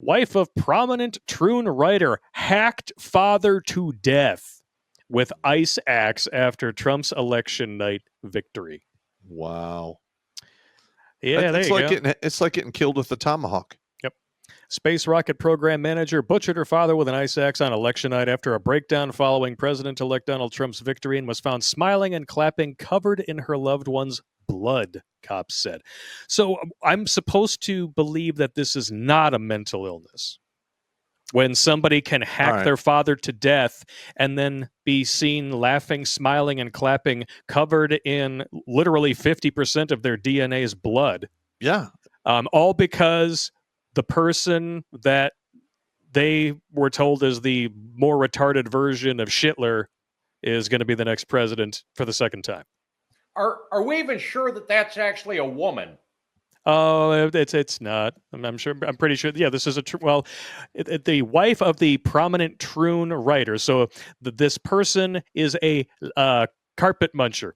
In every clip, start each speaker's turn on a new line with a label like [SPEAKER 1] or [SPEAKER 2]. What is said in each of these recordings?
[SPEAKER 1] Wife of prominent Troon writer hacked father to death with ice axe after Trump's election night victory.
[SPEAKER 2] Wow.
[SPEAKER 1] Yeah, there you go.
[SPEAKER 2] It's like getting killed with a tomahawk.
[SPEAKER 1] Yep. Space rocket program manager butchered her father with an ice axe on election night after a breakdown following President-elect Donald Trump's victory, and was found smiling and clapping, covered in her loved one's blood, cops said. So I'm supposed to believe that this is not a mental illness. When somebody can hack their father to death and then be seen laughing, smiling, and clapping, covered in literally 50% of their DNA's blood.
[SPEAKER 2] Yeah.
[SPEAKER 1] All because the person that they were told is the more retarded version of Schittler is going to be the next president for the second time.
[SPEAKER 3] Are we even sure that that's actually a woman?
[SPEAKER 1] Oh, it's not. I'm sure. I'm pretty sure. Yeah, this is the wife of the prominent Troon writer. So this person is a carpet muncher,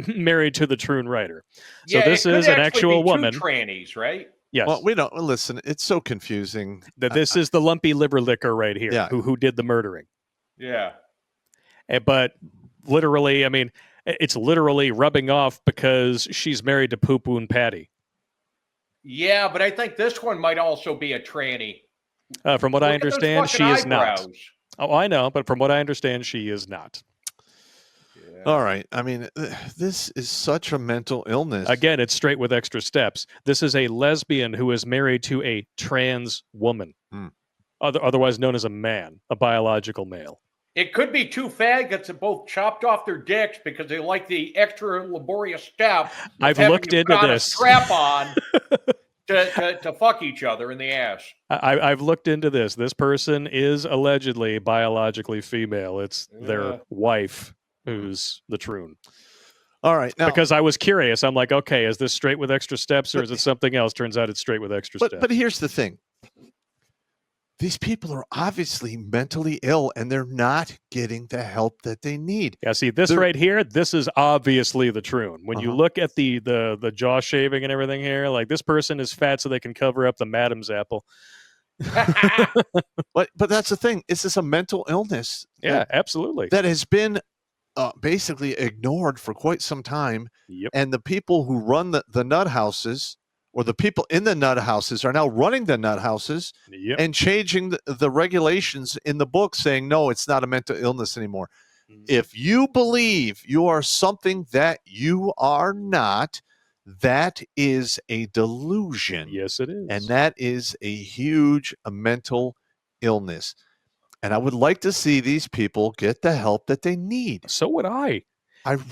[SPEAKER 1] married to the Troon writer. So this is an actual woman.
[SPEAKER 3] Two trannies, right?
[SPEAKER 1] Yes.
[SPEAKER 2] Well, we don't listen. It's so confusing.
[SPEAKER 1] This is the lumpy liver licker right here.
[SPEAKER 2] Yeah.
[SPEAKER 1] Who did the murdering?
[SPEAKER 3] Yeah.
[SPEAKER 1] But literally, I mean, it's literally rubbing off because she's married to Poo Poo and Patty.
[SPEAKER 3] Yeah, but I think this one might also be a tranny.
[SPEAKER 1] From what I understand, she is not. Oh, I know, but from what I understand, she is not.
[SPEAKER 2] Yeah. All right. I mean, this is such a mental illness.
[SPEAKER 1] Again, it's straight with extra steps. This is a lesbian who is married to a trans woman, otherwise known as a man, a biological male.
[SPEAKER 3] It could be two faggots that both chopped off their dicks because they like the extra laborious step.
[SPEAKER 1] I've looked into this.
[SPEAKER 3] A strap on to fuck each other in the ass.
[SPEAKER 1] I've looked into this. This person is allegedly biologically female. It's their wife who's the Troon.
[SPEAKER 2] All right. Now,
[SPEAKER 1] because I was curious. I'm like, okay, is this straight with extra steps or is it something else? Turns out it's straight with extra steps.
[SPEAKER 2] But here's the thing. These people are obviously mentally ill and they're not getting the help that they need.
[SPEAKER 1] Yeah, see, this right here, this is obviously the Troon. When you look at the jaw shaving and everything here, like this person is fat so they can cover up the madam's apple.
[SPEAKER 2] But that's the thing. Is this a mental illness?
[SPEAKER 1] Yeah, absolutely.
[SPEAKER 2] That has been basically ignored for quite some time.
[SPEAKER 1] Yep.
[SPEAKER 2] And the people who run the nut houses, or the people in the nut houses, are now running the nut houses and changing the regulations in the book, saying, no, it's not a mental illness anymore. If you believe you are something that you are not, that is a delusion.
[SPEAKER 1] Yes, it is.
[SPEAKER 2] And that is a huge mental illness. And I would like to see these people get the help that they need.
[SPEAKER 1] So would I.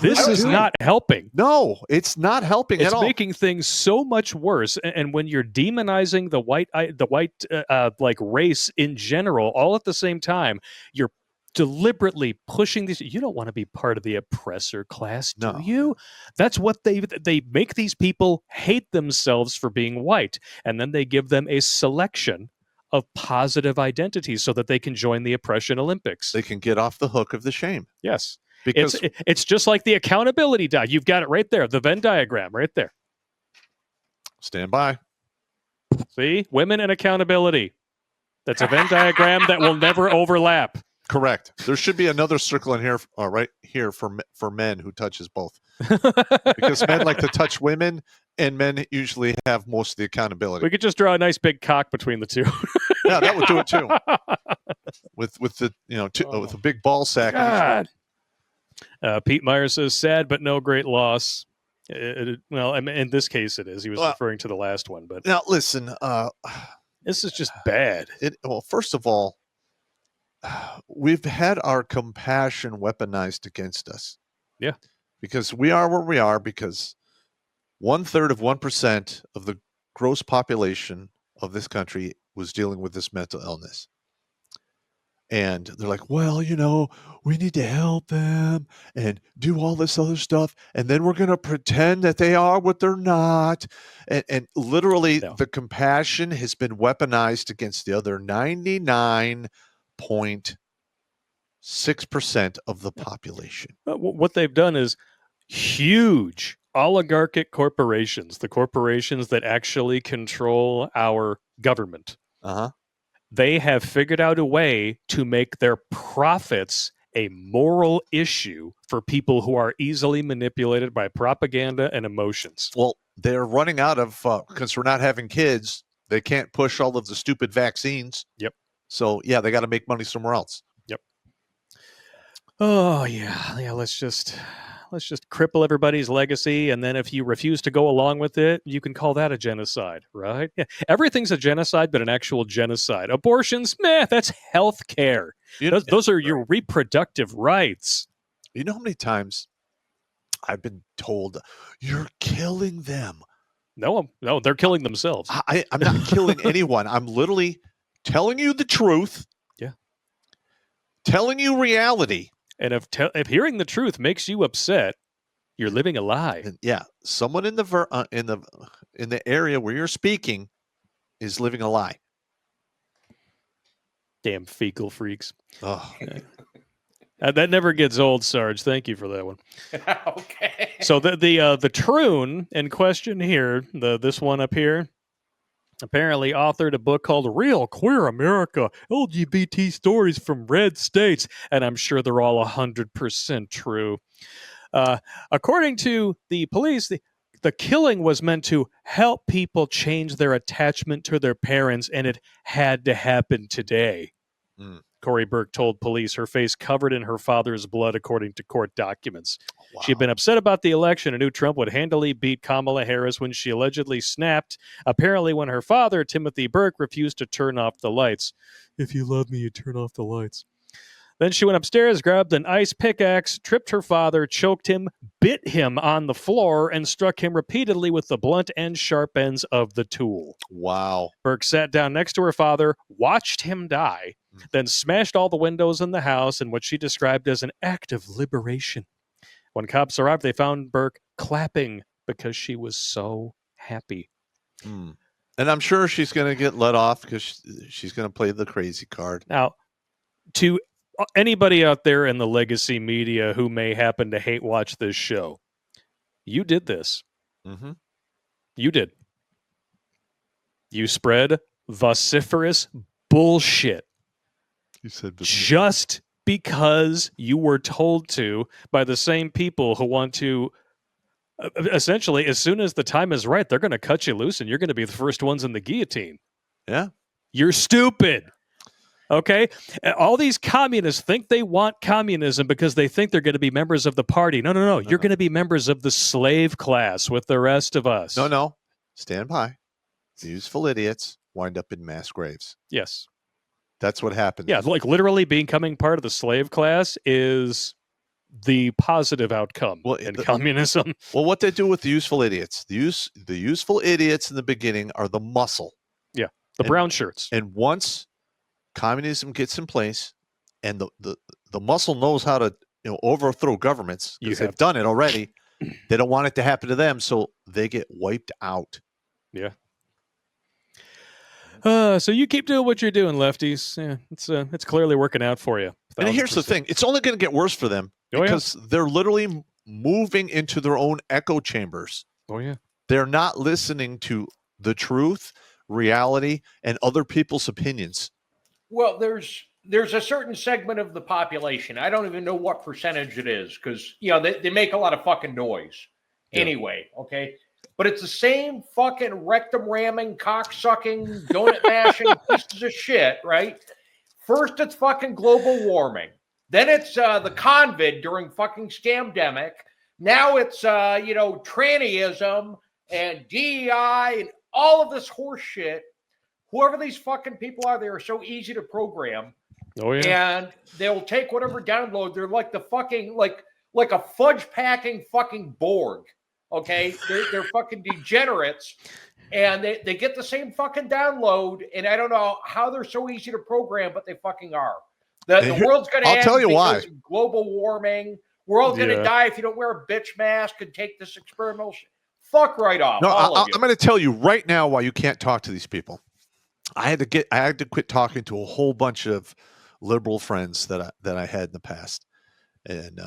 [SPEAKER 2] This
[SPEAKER 1] is not helping.
[SPEAKER 2] No, it's not helping at all.
[SPEAKER 1] It's making things so much worse. And when you're demonizing the white like race in general, all at the same time, you're deliberately pushing these. You don't want to be part of the oppressor class, do you? That's what they make these people hate themselves for being white, and then they give them a selection of positive identities so that they can join the oppression Olympics.
[SPEAKER 2] They can get off the hook of the shame.
[SPEAKER 1] Yes.
[SPEAKER 2] Because
[SPEAKER 1] it's just like the accountability diagram. You've got it right there, the Venn diagram right there.
[SPEAKER 2] Stand by.
[SPEAKER 1] See? Women and accountability. That's a Venn diagram that will never overlap.
[SPEAKER 2] Correct. There should be another circle in here, right here for men who touches both. Because men like to touch women, and men usually have most of the accountability.
[SPEAKER 1] We could just draw a nice big cock between the two.
[SPEAKER 2] Yeah, that would do it too. With the with a big ball sack.
[SPEAKER 1] God. Pete Meyer says, sad but no great loss. Well, I mean, in this case it is. He was referring to the last one. But
[SPEAKER 2] now, listen.
[SPEAKER 1] This is just bad.
[SPEAKER 2] Well, first of all, we've had our compassion weaponized against us.
[SPEAKER 1] Yeah.
[SPEAKER 2] Because we are where we are because 1/3 of 1% of the gross population of this country was dealing with this mental illness. And they're like, well, we need to help them and do all this other stuff. And then we're going to pretend that they are what they're not. And literally the compassion has been weaponized against the other 99.6% of the population.
[SPEAKER 1] What they've done is huge oligarchic corporations, the corporations that actually control our government, they have figured out a way to make their profits a moral issue for people who are easily manipulated by propaganda and emotions.
[SPEAKER 2] Well, they're running out of, because we're not having kids, they can't push all of the stupid vaccines.
[SPEAKER 1] Yep.
[SPEAKER 2] So, yeah, they got to make money somewhere else.
[SPEAKER 1] Yep. Oh, yeah. Let's just cripple everybody's legacy, and then if you refuse to go along with it, you can call that a genocide, right? Yeah. Everything's a genocide, but an actual genocide. Abortions, meh, that's health care. Those are your reproductive rights.
[SPEAKER 2] You know how many times I've been told, you're killing them?
[SPEAKER 1] No, they're killing themselves.
[SPEAKER 2] I'm not killing anyone. I'm literally telling you the truth.
[SPEAKER 1] Yeah.
[SPEAKER 2] Telling you reality.
[SPEAKER 1] And if hearing the truth makes you upset, you're living a lie.
[SPEAKER 2] And yeah, someone in the area where you're speaking is living a lie.
[SPEAKER 1] Damn fecal freaks.
[SPEAKER 2] Oh.
[SPEAKER 1] That never gets old, Sarge. Thank you for that one.
[SPEAKER 3] Okay.
[SPEAKER 1] So the troon in question here, this one up here, apparently authored a book called Real Queer America, LGBT Stories from Red States, and I'm sure they're all 100% true. According to the police, the killing was meant to help people change their attachment to their parents, and it had to happen today. Corey Burke told police, her face covered in her father's blood, according to court documents. Wow. She had been upset about the election and knew Trump would handily beat Kamala Harris when she allegedly snapped, apparently when her father, Timothy Burke, refused to turn off the lights. If you love me, you turn off the lights. Then she went upstairs, grabbed an ice pickaxe, tripped her father, choked him, bit him on the floor, and struck him repeatedly with the blunt and sharp ends of the tool.
[SPEAKER 2] Wow.
[SPEAKER 1] Burke sat down next to her father, watched him die, then smashed all the windows in the house in what she described as an act of liberation. When cops arrived, they found Burke clapping because she was so happy.
[SPEAKER 2] And I'm sure she's going to get let off because she's going to play the crazy card.
[SPEAKER 1] Now, to anybody out there in the legacy media who may happen to hate watch this show, you did this.
[SPEAKER 2] Mm-hmm.
[SPEAKER 1] You did. You spread vociferous bullshit.
[SPEAKER 2] You said
[SPEAKER 1] just because you were told to by the same people who want to essentially, as soon as the time is right, they're going to cut you loose and you're going to be the first ones in the guillotine.
[SPEAKER 2] Yeah.
[SPEAKER 1] You're stupid. Okay? All these communists think they want communism because they think they're going to be members of the party. No. You're going to be members of the slave class with the rest of us.
[SPEAKER 2] No. Stand by. The useful idiots wind up in mass graves.
[SPEAKER 1] Yes.
[SPEAKER 2] That's what happens.
[SPEAKER 1] Yeah, like literally becoming part of the slave class is the positive outcome in communism.
[SPEAKER 2] Well, what they do with the useful idiots, the useful idiots in the beginning are the muscle.
[SPEAKER 1] Yeah, brown shirts.
[SPEAKER 2] And once communism gets in place and the muscle knows how to overthrow governments, because they've done it already, they don't want it to happen to them, so they get wiped out.
[SPEAKER 1] Yeah. So you keep doing what you're doing, lefties. Yeah, it's clearly working out for you. 1,000%.
[SPEAKER 2] And here's the thing. It's only going to get worse for them because they're literally moving into their own echo chambers.
[SPEAKER 1] Oh, yeah.
[SPEAKER 2] They're not listening to the truth, reality, and other people's opinions.
[SPEAKER 3] Well, there's a certain segment of the population. I don't even know what percentage it is because, they make a lot of fucking noise anyway, okay? But it's the same fucking rectum ramming, cock sucking, donut mashing pieces of shit, right? First, it's fucking global warming. Then it's the COVID during fucking scamdemic. Now it's, trannyism and DEI and all of this horse shit. Whoever these fucking people are, they are so easy to program.
[SPEAKER 1] Oh, yeah.
[SPEAKER 3] And they'll take whatever download. They're like the fucking, like a fudge packing fucking Borg. Okay, they're fucking degenerates, and they get the same fucking download, and I don't know how they're so easy to program, but they fucking are. The world's going to end.
[SPEAKER 2] I'll tell you why.
[SPEAKER 3] Global warming. We're all going to die if you don't wear a bitch mask and take this experimental shit. Fuck right off.
[SPEAKER 2] No, I'm going to tell you right now why you can't talk to these people. I had to quit talking to a whole bunch of liberal friends that I had in the past, and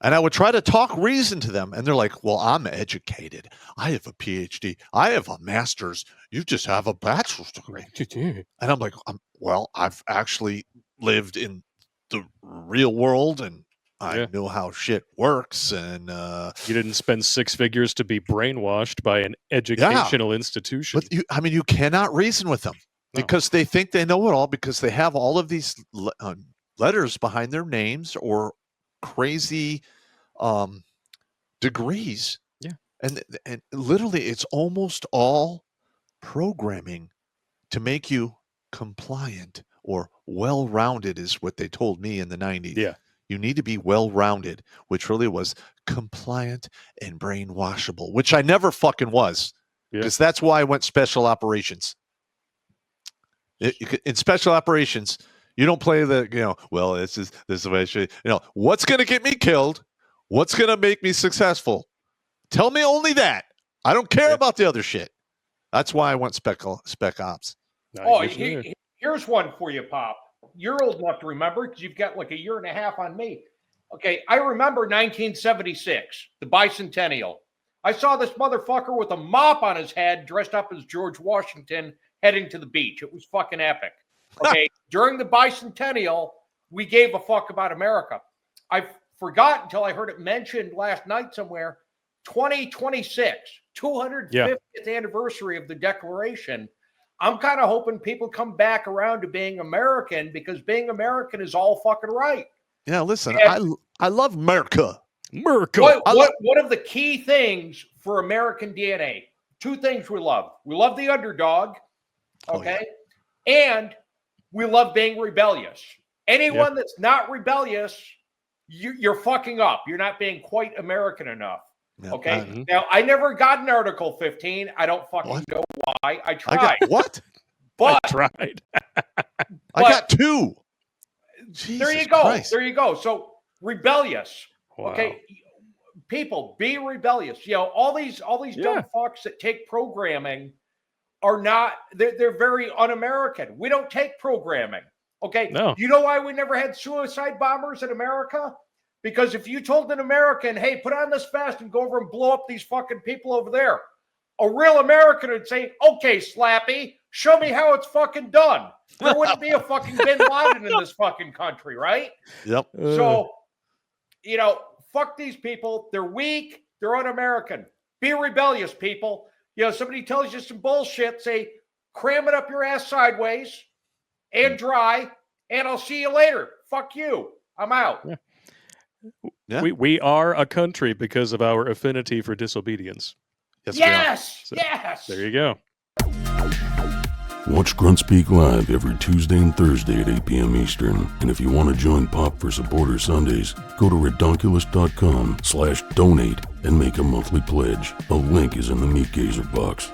[SPEAKER 2] And I would try to talk reason to them. And they're like, well, I'm educated. I have a PhD. I have a master's. You just have a bachelor's degree. And I'm like, well, I've actually lived in the real world and I know how shit works. And
[SPEAKER 1] you didn't spend 6 figures to be brainwashed by an educational institution.
[SPEAKER 2] But you cannot reason with them because they think they know it all because they have all of these letters behind their names or crazy degrees.
[SPEAKER 1] Yeah.
[SPEAKER 2] And literally it's almost all programming to make you compliant or well-rounded is what they told me in the 90s.
[SPEAKER 1] Yeah.
[SPEAKER 2] You need to be well-rounded, which really was compliant and brainwashable, which I never fucking was because that's why I went special operations. In special operations, you don't play well, this is the way I should, what's going to get me killed? What's going to make me successful? Tell me only that. I don't care about the other shit. That's why I went spec ops.
[SPEAKER 3] Here's one for you, Pop. You're old enough to remember because you've got like a year and a half on me. Okay, I remember 1976, the bicentennial. I saw this motherfucker with a mop on his head dressed up as George Washington heading to the beach. It was fucking epic. Okay, during the bicentennial, we gave a fuck about America. I forgot until I heard it mentioned last night somewhere. 2026, 250th anniversary of the Declaration. I'm kind of hoping people come back around to being American because being American is all fucking right.
[SPEAKER 2] Yeah, listen, I love America.
[SPEAKER 3] One of the key things for American DNA, 2 things we love. We love the underdog, okay? And we love being rebellious. Anyone that's not rebellious, you're fucking up. You're not being quite American enough. Yeah, okay. Now, I never got an Article 15. I don't fucking know why. I tried.
[SPEAKER 2] What?
[SPEAKER 3] But
[SPEAKER 1] I tried.
[SPEAKER 2] I got 2. Jesus
[SPEAKER 3] there you go.
[SPEAKER 2] Christ.
[SPEAKER 3] There you go. So rebellious.
[SPEAKER 1] Wow.
[SPEAKER 3] Okay. People, be rebellious. All these dumb fucks that take programming are not. They're very un-American. We don't take programming. Okay.
[SPEAKER 1] No.
[SPEAKER 3] You know why we never had suicide bombers in America? Because if you told an American, hey, put on this vest and go over and blow up these fucking people over there, a real American would say, okay, Slappy, show me how it's fucking done. There wouldn't be a fucking Bin Laden in this fucking country, right?
[SPEAKER 2] Yep.
[SPEAKER 3] So, fuck these people. They're weak. They're un-American. Be rebellious, people. Somebody tells you some bullshit, say, cram it up your ass sideways and dry, and I'll see you later. Fuck you. I'm out.
[SPEAKER 1] Yeah. Yeah. We are a country because of our affinity for disobedience.
[SPEAKER 3] Yes.
[SPEAKER 1] There you go.
[SPEAKER 4] Watch Grunt Speak live every Tuesday and Thursday at 8 p.m. Eastern. And if you want to join Pop for Supporter Sundays, go to redonkulous.com/donate and make a monthly pledge. A link is in the Meat Gazer box.